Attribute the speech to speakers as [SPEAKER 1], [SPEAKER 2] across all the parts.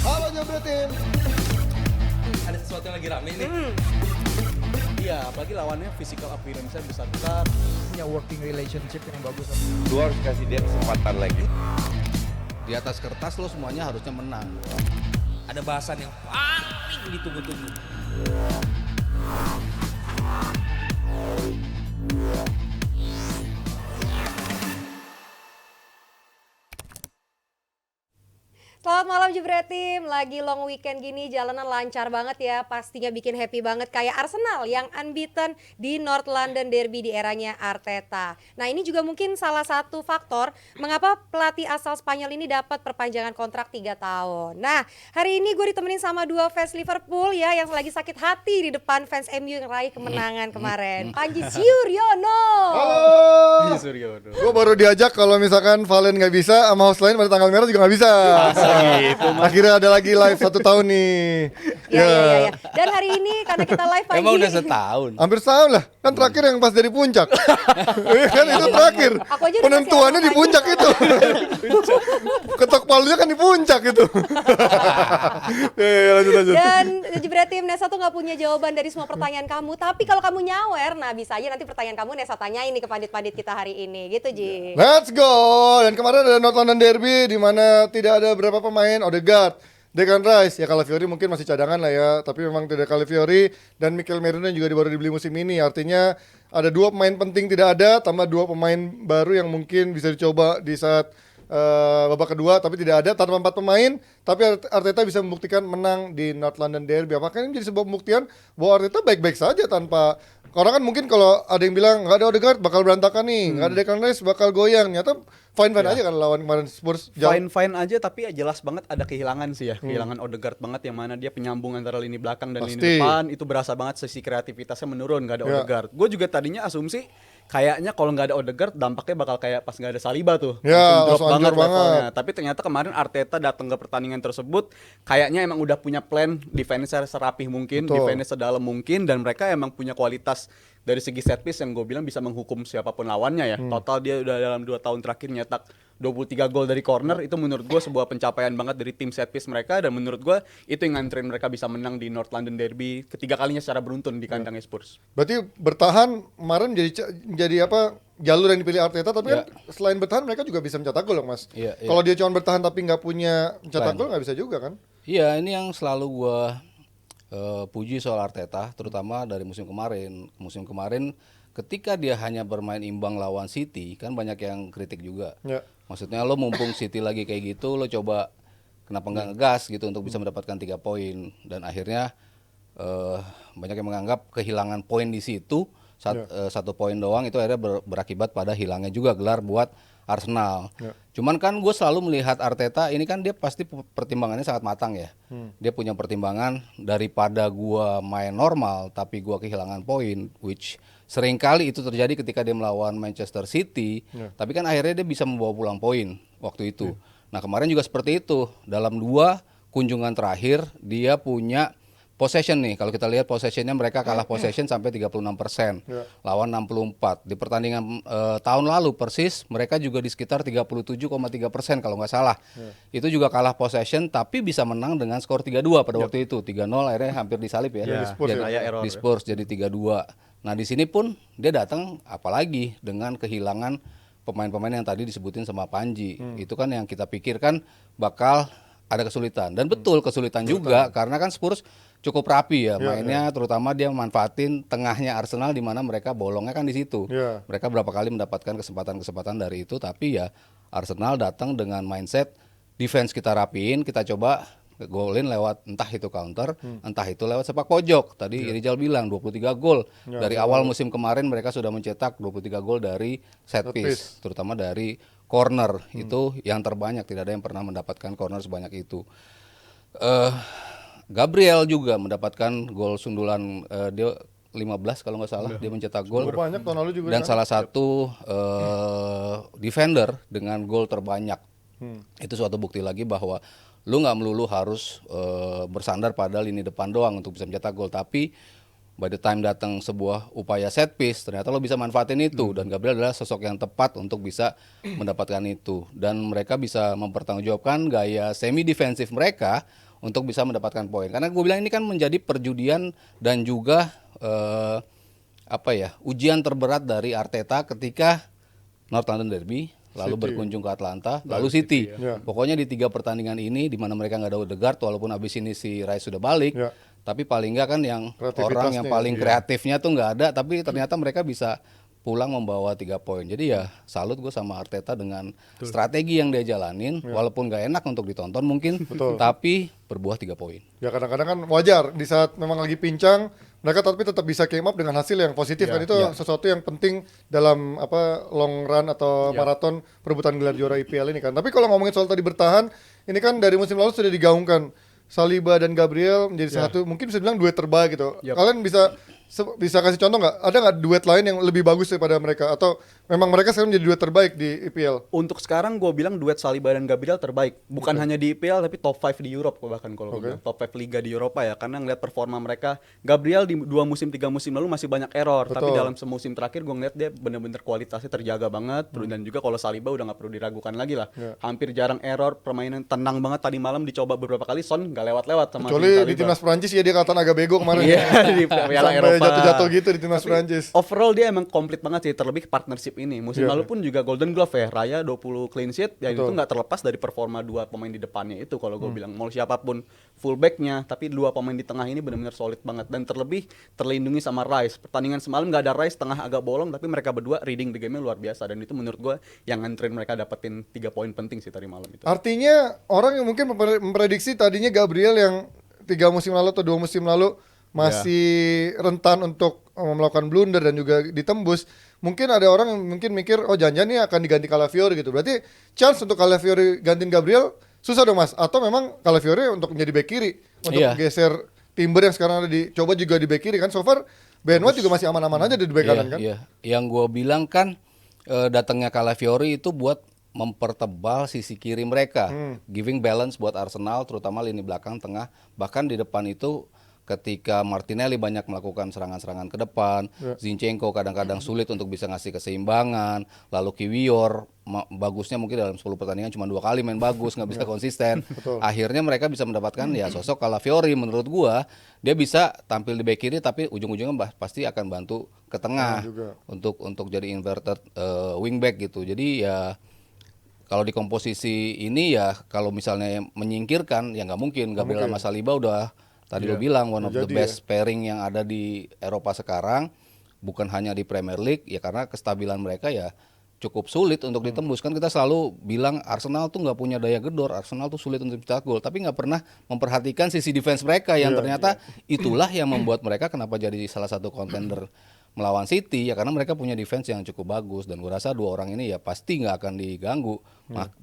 [SPEAKER 1] Halo Jabra Tim.
[SPEAKER 2] Ada sesuatu yang lagi rame nih. Iya, apalagi lawannya physical appearance-nya besar-besar.
[SPEAKER 3] Punya working relationship yang bagus.
[SPEAKER 4] Lu harus kasih dia kesempatan lagi.
[SPEAKER 5] Di atas kertas lo semuanya harusnya menang.
[SPEAKER 2] Ada bahasan yang paling ditunggu-tunggu.
[SPEAKER 6] Selamat malam Jebret Tim, lagi long weekend gini jalanan lancar banget ya, pastinya bikin happy banget kayak Arsenal yang unbeaten di North London Derby di eranya Arteta. Nah ini juga mungkin salah satu faktor mengapa pelatih asal Spanyol ini dapat perpanjangan kontrak 3 tahun. Nah hari ini gue ditemenin sama dua fans Liverpool ya yang lagi sakit hati di depan fans MU yang raih kemenangan kemarin. Panji Suryono.
[SPEAKER 1] Halo. Gue baru diajak kalau misalkan Valen nggak bisa, sama host lain pada tanggal merah juga nggak bisa.
[SPEAKER 4] Gitu,
[SPEAKER 1] Akhirnya ada lagi live 1 tahun nih.
[SPEAKER 6] Ya. Dan hari ini karena kita live Panji.
[SPEAKER 5] Emang udah setahun.
[SPEAKER 1] Hampir setahun lah. Kan terakhir yang pas dari puncak. Kan itu terakhir.
[SPEAKER 6] Aku aja udah
[SPEAKER 1] Penentuannya
[SPEAKER 6] kasih
[SPEAKER 1] di puncak itu. Ketok palunya kan di puncak itu. Lanjut.
[SPEAKER 6] Dan Jebret Tim, Nesa tuh nggak punya jawaban dari semua pertanyaan kamu. Tapi kalau kamu nyawer, nah bisa aja nanti pertanyaan kamu Nesa tanyain nih ke pandit-pandit kita hari ini. Gitu Ji.
[SPEAKER 1] Let's go. Dan kemarin ada North London Derby di mana tidak ada berapa pemain. Odegaard, Declan Rice, ya Calafiori mungkin masih cadangan lah ya. Tapi memang tidak Calafiori dan Mikel Merino juga baru dibeli musim ini. Artinya ada 2 pemain penting tidak ada, tambah 2 pemain baru yang mungkin bisa dicoba di saat babak kedua, tapi tidak ada. Tanpa 4 pemain, tapi Arteta bisa membuktikan menang di North London Derby. Apakah ini menjadi sebuah pembuktian bahwa Arteta baik-baik saja tanpa... Orang kan mungkin kalau ada yang bilang nggak ada Odegaard bakal berantakan nih, nggak ada Declan Rice bakal goyang. Nyata fine-fine aja kan lawan kemarin Spurs.
[SPEAKER 7] Fine aja, tapi ya jelas banget ada kehilangan sih ya. Kehilangan Odegaard banget yang mana dia penyambung antara lini belakang dan lini
[SPEAKER 1] Pasti.
[SPEAKER 7] depan. Itu berasa banget sisi kreativitasnya menurun nggak ada Odegaard. Gue juga tadinya asumsi kayaknya kalau nggak ada Odegaard dampaknya bakal kayak pas nggak ada Saliba tuh.
[SPEAKER 1] Ya,
[SPEAKER 7] drop
[SPEAKER 1] langsung hancur banget.
[SPEAKER 7] levelnya. Tapi ternyata kemarin Arteta datang ke pertandingan tersebut kayaknya emang udah punya plan defense serapih mungkin,
[SPEAKER 1] Betul.
[SPEAKER 7] defense sedalam mungkin, dan mereka emang punya kualitas dari segi set piece yang gue bilang bisa menghukum siapapun lawannya ya. Total dia udah dalam 2 tahun terakhir nyetak 23 gol dari corner. Itu menurut gue sebuah pencapaian banget dari tim set piece mereka, dan menurut gue itu yang nganterin mereka bisa menang di North London Derby ketiga kalinya secara beruntun di kandangnya Spurs.
[SPEAKER 1] Berarti bertahan kemarin jadi apa, jalur yang dipilih Arteta, tapi kan selain bertahan mereka juga bisa mencetak gol, Mas.
[SPEAKER 5] Iya.
[SPEAKER 1] Kalau dia cuma bertahan tapi nggak punya mencetak
[SPEAKER 5] Plan.
[SPEAKER 1] gol nggak bisa juga kan?
[SPEAKER 5] Iya, ini yang selalu gua puji soal Arteta, terutama dari musim kemarin. Musim kemarin ketika dia hanya bermain imbang lawan City, kan banyak yang kritik juga.
[SPEAKER 1] Ya.
[SPEAKER 5] Maksudnya lo mumpung City lagi kayak gitu, lo coba kenapa nggak ngegas gitu untuk bisa mendapatkan 3 poin. Dan akhirnya banyak yang menganggap kehilangan poin di situ, 1 poin doang itu akhirnya berakibat pada hilangnya juga gelar buat Arsenal. Cuman kan gue selalu melihat Arteta ini kan dia pasti pertimbangannya sangat matang ya. Dia punya pertimbangan daripada gue main normal tapi gue kehilangan poin, which seringkali itu terjadi ketika dia melawan Manchester City. Tapi kan akhirnya dia bisa membawa pulang poin waktu itu. Nah kemarin juga seperti itu. Dalam 2 kunjungan terakhir dia punya possession nih. Kalau kita lihat possessionnya mereka kalah possession sampai 36%, lawan 64. Di pertandingan tahun lalu persis mereka juga di sekitar 37,3% kalau nggak salah. Itu juga kalah possession tapi bisa menang dengan skor 3-2 pada waktu itu. 3-0 akhirnya hampir disalip ya.
[SPEAKER 1] Di Spurs
[SPEAKER 5] Jadi,
[SPEAKER 7] ya. Error
[SPEAKER 5] di Spurs jadi 3-2. Nah di sini pun dia datang apalagi dengan kehilangan pemain-pemain yang tadi disebutin sama Panji. Itu kan yang kita pikirkan bakal ada kesulitan. Dan betul kesulitan juga karena kan Spurs cukup rapi ya mainnya, terutama dia memanfaatin tengahnya Arsenal di mana mereka bolongnya kan di situ. Mereka berapa kali mendapatkan kesempatan-kesempatan dari itu, tapi ya Arsenal datang dengan mindset defense kita rapiin, kita coba golin lewat entah itu counter, entah itu lewat sepak pojok. Tadi Rizal bilang 23 gol. Dari awal musim kemarin mereka sudah mencetak 23 gol dari set piece, terutama dari corner. Itu yang terbanyak, tidak ada yang pernah mendapatkan corner sebanyak itu. Gabriel juga mendapatkan gol sundulan, dia 15 kalau nggak salah dia mencetak gol.
[SPEAKER 1] Banyak tahun lalu juga.
[SPEAKER 5] Dan
[SPEAKER 1] kan?
[SPEAKER 5] salah satu defender dengan gol terbanyak. Itu suatu bukti lagi bahwa lu nggak melulu harus bersandar pada lini depan doang untuk bisa mencetak gol, tapi by the time datang sebuah upaya set piece, ternyata lo bisa manfaatin itu, dan Gabriel adalah sosok yang tepat untuk bisa mendapatkan itu, dan mereka bisa mempertanggungjawabkan gaya semi defensif mereka untuk bisa mendapatkan poin. Karena gue bilang ini kan menjadi perjudian dan juga ujian terberat dari Arteta ketika North London Derby, lalu
[SPEAKER 1] City.
[SPEAKER 5] berkunjung ke Atlanta, lalu City.
[SPEAKER 1] Ya.
[SPEAKER 5] Pokoknya di 3 pertandingan ini, di mana mereka nggak ada Odegaard, walaupun abis ini si Rice sudah balik,
[SPEAKER 1] Ya.
[SPEAKER 5] tapi paling nggak kan yang orang yang
[SPEAKER 1] Kreativitasnya,
[SPEAKER 5] paling
[SPEAKER 1] iya.
[SPEAKER 5] kreatifnya tuh nggak ada, tapi ternyata mereka bisa pulang membawa 3 poin. Jadi ya salut gue sama Arteta dengan strategi yang dia jalanin, walaupun nggak enak untuk ditonton mungkin, tapi berbuah 3 poin.
[SPEAKER 1] Ya kadang-kadang kan wajar di saat memang lagi pincang mereka tapi tetap bisa came up dengan hasil yang positif kan, itu sesuatu yang penting dalam long run atau maraton perebutan gelar juara IPL ini kan. Tapi kalau ngomongin soal tadi bertahan, ini kan dari musim lalu sudah digaungkan Saliba dan Gabriel menjadi satu, mungkin bisa bilang duet terbaik gitu. Kalian bisa kasih contoh nggak? Ada nggak duet lain yang lebih bagus daripada mereka? Atau memang mereka sekarang menjadi duet terbaik di IPL?
[SPEAKER 7] Untuk sekarang gue bilang duet Saliba dan Gabriel terbaik. Bukan hanya di IPL tapi top 5 di Europe bahkan kalau gue bilang. Top 5 liga di Eropa ya. Karena ngeliat performa mereka, Gabriel di 2 musim 3 musim lalu masih banyak error. Tapi dalam semusim terakhir gue ngeliat dia bener-bener kualitasnya terjaga banget. Dan juga kalau Saliba udah gak perlu diragukan lagi lah. Hampir jarang error, permainan tenang banget. Tadi malam dicoba beberapa kali, Son gak lewat-lewat sama
[SPEAKER 1] Kecuali
[SPEAKER 7] Saliba.
[SPEAKER 1] di timnas Prancis ya dia kelihatan agak bego kemarin.
[SPEAKER 7] Iya, di Piala
[SPEAKER 1] Sampai
[SPEAKER 7] Eropa.
[SPEAKER 1] jatuh-jatuh gitu di timnas Prancis.
[SPEAKER 7] Overall dia emang komplit banget sih, terlebih partnership ini. Musim lalu pun juga Golden Glove ya, Raya 20 clean sheet, ya itu nggak terlepas dari performa 2 pemain di depannya itu kalau gue bilang. Mau siapapun fullbacknya, tapi 2 pemain di tengah ini benar-benar solid banget. Dan terlebih terlindungi sama Rice. Pertandingan semalam nggak ada Rice, tengah agak bolong, tapi mereka berdua reading the game-nya luar biasa. Dan itu menurut gue yang nganterin mereka dapetin 3 poin penting sih tadi malam itu.
[SPEAKER 1] Artinya orang yang mungkin memprediksi tadinya Gabriel yang 3 musim lalu atau 2 musim lalu masih rentan untuk melakukan blunder dan juga ditembus. Mungkin ada orang yang mungkin mikir, oh jangan-jangan ini akan diganti Calafiori gitu. Berarti chance untuk Calafiori gantiin Gabriel susah dong mas? Atau memang Calafiori untuk menjadi bek kiri, untuk geser Timber yang sekarang ada coba juga di bek kiri kan? So far Ben White juga masih aman-aman aja di bek kanan kan?
[SPEAKER 5] Iya, yang gue bilang kan datangnya Calafiori itu buat mempertebal sisi kiri mereka, giving balance buat Arsenal, terutama lini belakang, tengah, bahkan di depan itu. Ketika Martinelli banyak melakukan serangan-serangan ke depan, Zinchenko kadang-kadang sulit untuk bisa ngasih keseimbangan, lalu Kiwior bagusnya mungkin dalam 10 pertandingan cuma 2 kali main bagus, nggak bisa konsisten. Akhirnya mereka bisa mendapatkan ya sosok Calafiori. Menurut gua dia bisa tampil di bek kiri tapi ujung-ujungnya pasti akan bantu ke tengah untuk jadi inverted wingback gitu. Jadi ya kalau di komposisi ini ya kalau misalnya menyingkirkan ya nggak mungkin. Gabriel sama Saliba udah tadi lo bilang one of the best pairing yang ada di Eropa sekarang, bukan hanya di Premier League ya, karena kestabilan mereka ya cukup sulit untuk ditembus. Kan kita selalu bilang Arsenal tuh nggak punya daya gedor, Arsenal tuh sulit untuk mencetak gol, tapi nggak pernah memperhatikan sisi defense mereka yang ternyata itulah yang membuat mereka kenapa jadi salah satu contender melawan City ya, karena mereka punya defense yang cukup bagus. Dan gue rasa 2 orang ini ya pasti nggak akan diganggu.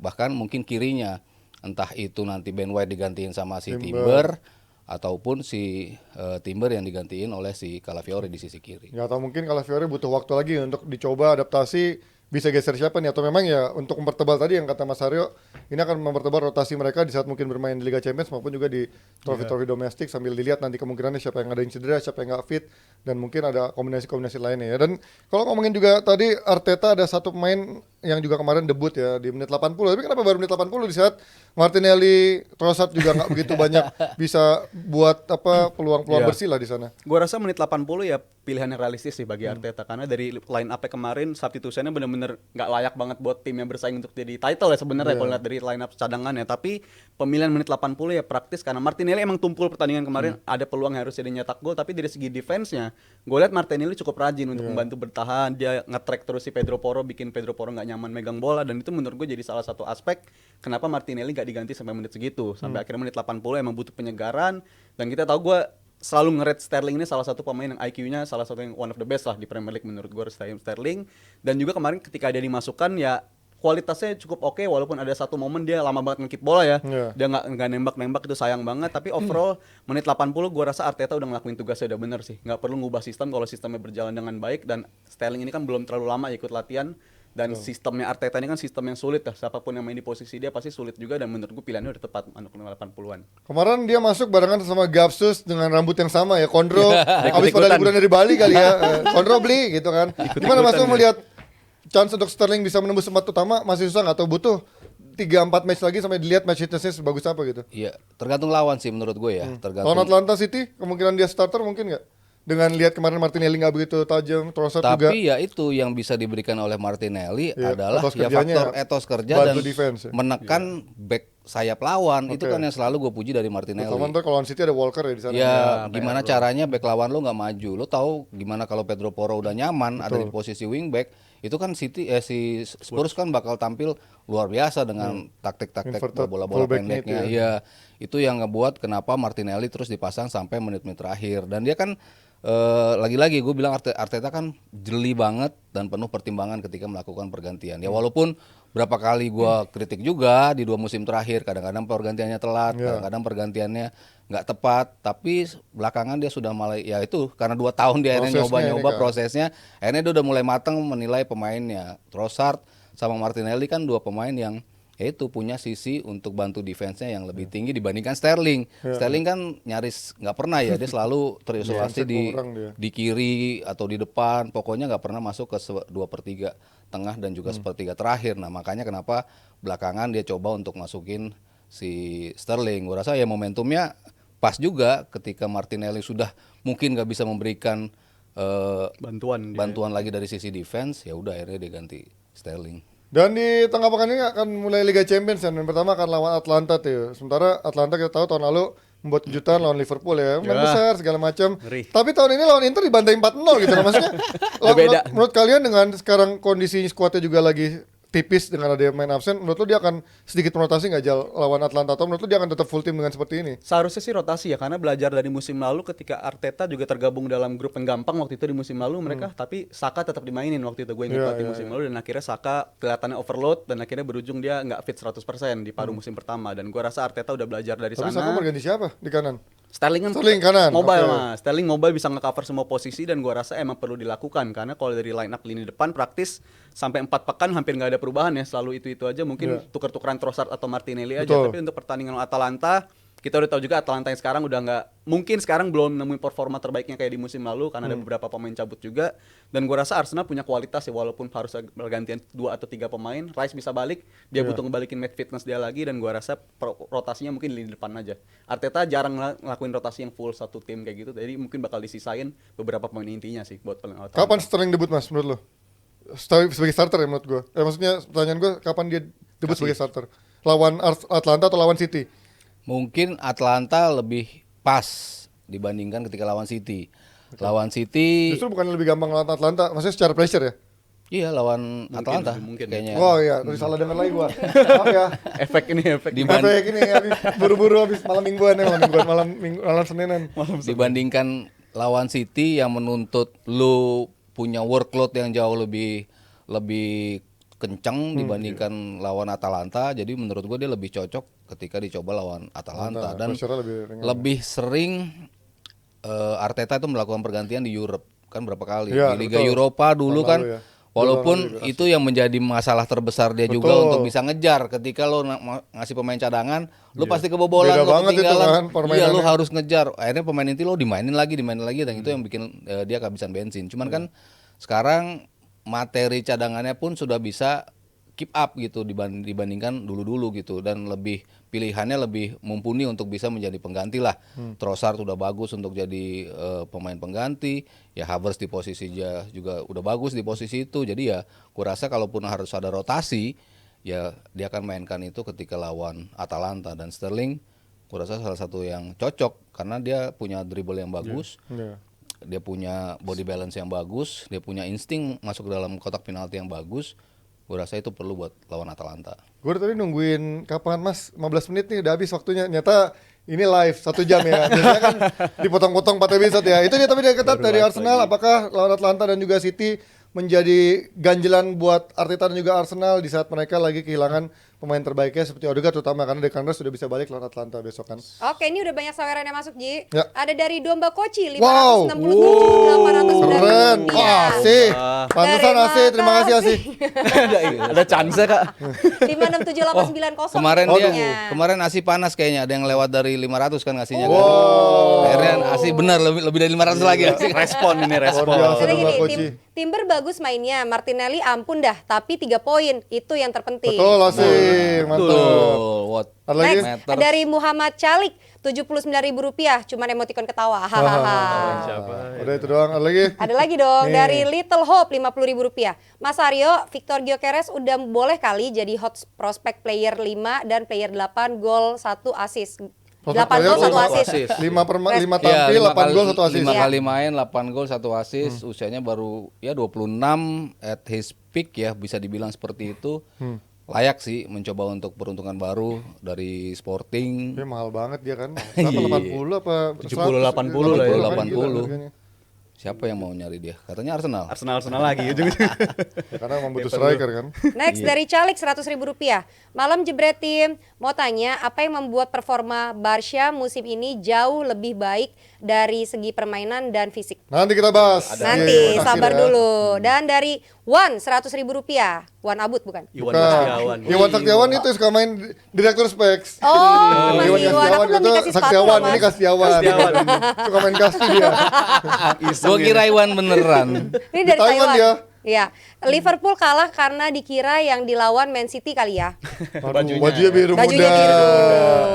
[SPEAKER 5] Bahkan mungkin kirinya entah itu nanti Ben White digantiin sama si Timber ataupun si Timber yang digantiin oleh si Calafiori di sisi kiri.
[SPEAKER 1] Ya atau mungkin Calafiori butuh waktu lagi untuk dicoba adaptasi, bisa geser siapa nih, atau memang ya untuk mempertebal tadi yang kata Mas Aryo, ini akan mempertebal rotasi mereka di saat mungkin bermain di Liga Champions maupun juga di trofi-trofi domestik, sambil dilihat nanti kemungkinannya siapa yang ada yang cedera, siapa yang nggak fit, dan mungkin ada kombinasi-kombinasi lainnya ya. Dan kalau ngomongin juga tadi Arteta ada satu pemain yang juga kemarin debut ya di menit 80, tapi kenapa baru menit 80 di saat Martinelli, Trossard juga nggak begitu banyak bisa buat peluang-peluang bersih lah di sana.
[SPEAKER 7] Gue rasa menit 80 ya pilihan yang realistis sih bagi Arteta, karena dari line up kemarin substitusinya benar-benar nggak layak banget buat tim yang bersaing untuk jadi title ya sebenarnya kalau lihat dari line up cadangannya. Tapi pemilihan menit 80 ya praktis karena Martinelli emang tumpul pertandingan kemarin, ada peluang yang harus jadi nyetak gol, tapi dari segi defense-nya gue lihat Martinelli cukup rajin untuk membantu bertahan. Dia nge-track terus si Pedro Porro, bikin Pedro Porro nggak nyaman megang bola, dan itu menurut gue jadi salah satu aspek kenapa Martinelli nggak diganti sampai menit segitu. Sampai akhirnya menit 80 emang butuh penyegaran, dan kita tahu gue selalu nge-rate Sterling ini salah satu pemain yang IQ-nya salah satu yang one of the best lah di Premier League menurut gue, Sterling. Dan juga kemarin ketika dia dimasukkan ya kualitasnya cukup oke, walaupun ada satu momen dia lama banget nge-keep bola ya. Dia nggak nembak-nembak, itu sayang banget. Tapi overall menit 80 gue rasa Arteta udah ngelakuin tugasnya udah bener sih. Nggak perlu ngubah sistem kalau sistemnya berjalan dengan baik, dan Sterling ini kan belum terlalu lama ikut latihan. Dan sistemnya Arteta ini kan sistem yang sulit lah. Siapapun yang main di posisi dia pasti sulit juga, dan menurut gue pilihannya udah tepat anak 80-an.
[SPEAKER 1] Kemarin dia masuk barengan sama Gapsus dengan rambut yang sama ya. Kondro habis pada
[SPEAKER 7] Ikut-ikutan.
[SPEAKER 1] liburan dari Bali kali ya. Kondro beli gitu kan. Gimana Mas Tung melihat chance untuk Sterling bisa menembus 4 utama masih susah nggak, atau butuh 3-4 match lagi sampai dilihat match fitnessnya sebagus apa gitu?
[SPEAKER 5] Iya, tergantung lawan sih menurut gue ya.
[SPEAKER 1] Lawan
[SPEAKER 5] Tergantung.
[SPEAKER 1] Atlanta City kemungkinan dia starter mungkin nggak? Dengan lihat kemarin Martinelli nggak begitu tajam, Trossard juga.
[SPEAKER 5] Tapi ya itu yang bisa diberikan oleh Martinelli
[SPEAKER 1] Iya,
[SPEAKER 5] adalah
[SPEAKER 1] etos
[SPEAKER 5] ya
[SPEAKER 1] kerjanya,
[SPEAKER 5] faktor etos kerja
[SPEAKER 1] bantu
[SPEAKER 5] dan
[SPEAKER 1] defense ya.
[SPEAKER 5] menekan back sayap lawan. Itu
[SPEAKER 1] Oke.
[SPEAKER 5] kan yang selalu gue puji dari Martinelli.
[SPEAKER 1] Terutama ntar kalau lawan City ada Walker ya di sana.
[SPEAKER 5] Ya, gimana caranya back lawan lo nggak maju? Lo tahu gimana kalau Pedro Porro udah nyaman ada di posisi wingback, itu kan si Spurs kan bakal tampil luar biasa dengan taktik-taktik
[SPEAKER 1] Inverted
[SPEAKER 5] bola-bola
[SPEAKER 1] fullback-nya
[SPEAKER 5] pendeknya.
[SPEAKER 1] itu
[SPEAKER 5] Iya, itu yang ngebuat kenapa Martinelli terus dipasang sampai menit-menit terakhir. Dan dia kan lagi-lagi gue bilang Arteta kan jeli banget dan penuh pertimbangan ketika melakukan pergantian. Ya walaupun berapa kali gue kritik juga di 2 musim terakhir, kadang-kadang pergantiannya telat, kadang-kadang pergantiannya nggak tepat, tapi belakangan dia sudah mulai, ya itu karena 2 tahun dia akhirnya
[SPEAKER 1] Prosesnya
[SPEAKER 5] nyoba-nyoba
[SPEAKER 1] ini kan.
[SPEAKER 5] prosesnya, akhirnya dia udah mulai matang menilai pemainnya. Trossard sama Martinelli kan 2 pemain yang itu punya sisi untuk bantu defense-nya yang lebih tinggi dibandingkan Sterling. Sterling kan nyaris nggak pernah ya, dia selalu terisolasi
[SPEAKER 1] Defense kurang dia.
[SPEAKER 5] di kiri atau di depan, pokoknya nggak pernah masuk ke 2/3 tengah dan juga 1/3 terakhir. Nah makanya kenapa belakangan dia coba untuk masukin si Sterling. Gue rasa ya momentumnya pas juga ketika Martinelli sudah mungkin nggak bisa memberikan bantuan lagi dari sisi defense, ya udah akhirnya dia ganti Sterling.
[SPEAKER 1] Dan di tengah pekan ini akan mulai Liga Champions dan yang pertama akan lawan Atlanta tuh. Sementara Atlanta kita tahu tahun lalu membuat kejutan lawan Liverpool ya, main besar segala macam.
[SPEAKER 7] Ngeri.
[SPEAKER 1] Tapi tahun ini lawan Inter dibantai 4-0 gitu. Nah, maksudnya menurut kalian dengan sekarang kondisi skuadnya juga lagi tipis dengan ada main absen, menurut lu dia akan sedikit merotasi nggak Jal lawan Atlanta, atau menurut lu dia akan tetap full tim dengan seperti ini?
[SPEAKER 7] Seharusnya sih rotasi ya, karena belajar dari musim lalu ketika Arteta juga tergabung dalam grup yang gampang waktu itu di musim lalu mereka, tapi Saka tetap dimainin waktu itu, gue ingat banget di musim lalu, dan akhirnya Saka kelihatannya overload dan akhirnya berujung dia nggak fit 100% di paruh musim pertama, dan gue rasa Arteta udah belajar dari
[SPEAKER 1] Tapi
[SPEAKER 7] sana.
[SPEAKER 1] Saka berganti siapa di kanan?
[SPEAKER 7] Sterling kan
[SPEAKER 1] Sterling kanan,
[SPEAKER 7] mobile
[SPEAKER 1] oke.
[SPEAKER 7] mas, Sterling mobile bisa nge-cover semua posisi, dan gua rasa emang perlu dilakukan karena kalau dari line up lini depan praktis sampai 4 pekan hampir nggak ada perubahan ya, selalu itu aja, mungkin tuker-tukeran Trossard atau Martinelli aja.
[SPEAKER 1] Betul.
[SPEAKER 7] Tapi untuk pertandingan Atalanta kita udah tahu juga Atalanta yang sekarang udah nggak, mungkin sekarang belum nemuin performa terbaiknya kayak di musim lalu karena ada beberapa pemain cabut juga, dan gua rasa Arsenal punya kualitas ya, walaupun harus bergantian 2 atau 3 pemain. Rice bisa balik, dia butuh ngebalikin match fitness dia lagi, dan gua rasa rotasinya mungkin di depan aja. Arteta jarang ngelakuin rotasi yang full satu tim kayak gitu, jadi mungkin bakal disisain beberapa pemain intinya sih buat Atalanta.
[SPEAKER 1] Kapan Sterling debut Mas menurut lu? Sebagai starter ya menurut gua. Maksudnya pertanyaan gua, kapan dia debut sebagai starter? Lawan Atlanta atau lawan City?
[SPEAKER 5] Mungkin Atlanta lebih pas dibandingkan ketika lawan City. Lawan City,
[SPEAKER 1] Justru bukan lebih gampang lawan Atlanta, maksudnya secara pressure ya?
[SPEAKER 5] iya lawan Atlanta
[SPEAKER 7] mungkin.
[SPEAKER 5] kayaknya.
[SPEAKER 1] Oh iya, tadi salah dengar lagi gua. Maaf ya.
[SPEAKER 7] efek
[SPEAKER 1] Efek ini habis buru-buru habis malam mingguan ya, malam Seninan.
[SPEAKER 5] Dibandingkan lawan City yang menuntut lu punya workload yang jauh lebih kencang dibandingkan lawan Atalanta, jadi menurut gue dia lebih cocok ketika dicoba lawan Atalanta. Dan
[SPEAKER 1] pressure-nya lebih ringan.
[SPEAKER 5] lebih sering Arteta itu melakukan pergantian di Europe kan berapa kali
[SPEAKER 1] Iya,
[SPEAKER 5] di Liga
[SPEAKER 1] betul.
[SPEAKER 5] Eropa dulu
[SPEAKER 1] Tahun
[SPEAKER 5] kan,
[SPEAKER 1] lalu ya.
[SPEAKER 5] walaupun
[SPEAKER 1] Tahun lalu
[SPEAKER 5] itu yang menjadi masalah terbesar dia juga
[SPEAKER 1] Betul.
[SPEAKER 5] untuk bisa ngejar ketika lo ngasih pemain cadangan, lo pasti kebobolan,
[SPEAKER 1] Beda
[SPEAKER 5] lo
[SPEAKER 1] banget itu
[SPEAKER 5] ketinggalan.
[SPEAKER 1] kan,
[SPEAKER 5] Iya,
[SPEAKER 1] permainannya.
[SPEAKER 5] lo harus ngejar. Akhirnya pemain inti lo dimainin lagi, dan itu yang bikin dia kehabisan bensin. Cuman kan sekarang materi cadangannya pun sudah bisa keep up gitu dibandingkan dulu-dulu gitu, dan pilihannya lebih mumpuni untuk bisa menjadi pengganti lah. Trossard udah bagus untuk jadi pemain pengganti, ya Havertz di posisi dia juga udah bagus di posisi itu. Jadi ya kurasa kalaupun harus ada rotasi, ya dia akan mainkan itu ketika lawan Atalanta. Dan Sterling kurasa salah satu yang cocok karena dia punya dribble yang bagus.
[SPEAKER 1] Iya.
[SPEAKER 5] Dia punya body balance yang bagus, dia punya insting masuk ke dalam kotak penalti yang bagus. Gue rasa itu perlu buat lawan Atalanta.
[SPEAKER 1] Gue tadi nungguin kapan Mas, 15 menit nih udah habis waktunya. Nyata ini live 1 jam ya. Biasanya kan dipotong-potong 4 episode ya. Itu dia, tapi dia ketat dari Arsenal. Apakah lawan Atlanta dan juga City menjadi ganjelan buat Arteta dan juga Arsenal di saat mereka lagi kehilangan pemain terbaiknya seperti Odegaard terutama karena Declan Rice sudah bisa balik lawan Atlanta besok kan.
[SPEAKER 6] Oke, ini udah banyak saweran yang masuk, Ji.
[SPEAKER 1] Ya.
[SPEAKER 6] Ada dari Domba Koci,
[SPEAKER 1] Wow.
[SPEAKER 6] 567.890
[SPEAKER 1] Keren.
[SPEAKER 6] rupiah.
[SPEAKER 1] Wah, sih. Pantesan
[SPEAKER 6] Dari
[SPEAKER 1] Asih, terima kasih Asih.
[SPEAKER 7] Ada chance Kak.
[SPEAKER 6] 567890.
[SPEAKER 5] Kemarin
[SPEAKER 1] Aduh.
[SPEAKER 5] kemarin Asi panas kayaknya, ada yang lewat dari 500 kan ngasihnya kan.
[SPEAKER 1] Wow.
[SPEAKER 5] Akhirnya Asi benar lebih dari 500 lagi Asi.
[SPEAKER 7] Respon ini respon.
[SPEAKER 1] Luar biasa.
[SPEAKER 6] Jadi
[SPEAKER 1] Domba
[SPEAKER 6] gini,
[SPEAKER 1] Koci.
[SPEAKER 6] Timber bagus mainnya, Martinelli ampun dah, tapi 3 poin itu yang terpenting.
[SPEAKER 1] Betul Asih, mantap.
[SPEAKER 5] Betul. What?
[SPEAKER 1] Ada lagi?
[SPEAKER 6] Next,
[SPEAKER 5] Matters.
[SPEAKER 6] dari Muhammad Calik, 79.000 rupiah, cuman emoticon ketawa. Hahaha.
[SPEAKER 1] Udah itu doang, ada lagi?
[SPEAKER 6] Ada lagi dong
[SPEAKER 1] Nih.
[SPEAKER 6] dari Little Hope 50.000 rupiah. Mas Aryo, Victor Gyökeres udah boleh kali jadi hot prospect player 5 dan player 8 gol 1 assist. 8 gol 1 assist.
[SPEAKER 1] 5
[SPEAKER 6] Iya,
[SPEAKER 1] tampil, 8 gol 1 assist.
[SPEAKER 5] 5
[SPEAKER 6] Iya.
[SPEAKER 5] kali main, 8 gol, 1 assist. Usianya baru ya 26 at his peak ya, bisa dibilang seperti itu. Layak sih mencoba untuk peruntungan baru dari Sporting.
[SPEAKER 1] Dia mahal banget dia kan. Berapa 80 apa
[SPEAKER 7] 70, 80 lah ya.
[SPEAKER 5] 80.
[SPEAKER 1] Harganya.
[SPEAKER 5] Siapa yang mau nyari dia? Katanya Arsenal.
[SPEAKER 7] Arsenal lagi ujung-ujung.
[SPEAKER 1] Ya, karena emang butuh striker kan.
[SPEAKER 6] Next dari Calik 100.000 rupiah. Malam jebret tim, mau tanya apa yang membuat performa Barca musim ini jauh lebih baik dari segi permainan dan fisik?
[SPEAKER 1] Nanti kita bahas.
[SPEAKER 6] Nanti
[SPEAKER 1] Iya,
[SPEAKER 6] sabar
[SPEAKER 1] ya.
[SPEAKER 6] dulu. Dan dari Wan 100.000 rupiah. Wan Abut bukan?
[SPEAKER 7] Iwan
[SPEAKER 1] Bukan.
[SPEAKER 7] Setiawan.
[SPEAKER 1] Iwan Saktiawan itu suka main direktur Specs.
[SPEAKER 6] Oh, Mas Iwan. Aku belum
[SPEAKER 1] itu
[SPEAKER 6] dikasih sepatu
[SPEAKER 1] Saktiawan,
[SPEAKER 6] loh,
[SPEAKER 1] ini
[SPEAKER 6] Mas.
[SPEAKER 1] Kastiawan. Suka main kasti dia.
[SPEAKER 5] Gua kira Iwan beneran.
[SPEAKER 6] Ini dari
[SPEAKER 1] Di Taiwan
[SPEAKER 6] Taiwan.
[SPEAKER 1] dia.
[SPEAKER 6] Iya, Liverpool kalah karena dikira yang dilawan Man City kali ya.
[SPEAKER 1] Aduh, bajunya biru
[SPEAKER 6] Bajunya
[SPEAKER 1] muda.
[SPEAKER 6] biru.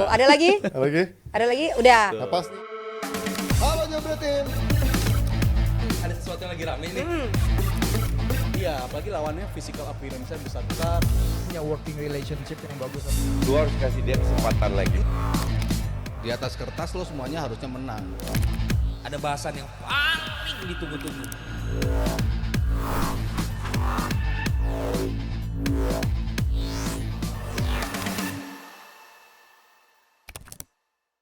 [SPEAKER 6] Ada lagi?
[SPEAKER 1] Ada lagi?
[SPEAKER 6] Ada lagi? Udah.
[SPEAKER 1] Nah, pasti. Halo Jebretin.
[SPEAKER 2] Ada sesuatu yang lagi rame nih. Iya, apalagi lawannya physical appearance-nya besar-besar.
[SPEAKER 3] Punya working relationship yang bagus sama
[SPEAKER 4] Lu harus kasih dia kesempatan lagi.
[SPEAKER 5] Di atas kertas lo semuanya harusnya menang.
[SPEAKER 2] Ada bahasan yang paling ditunggu-tunggu.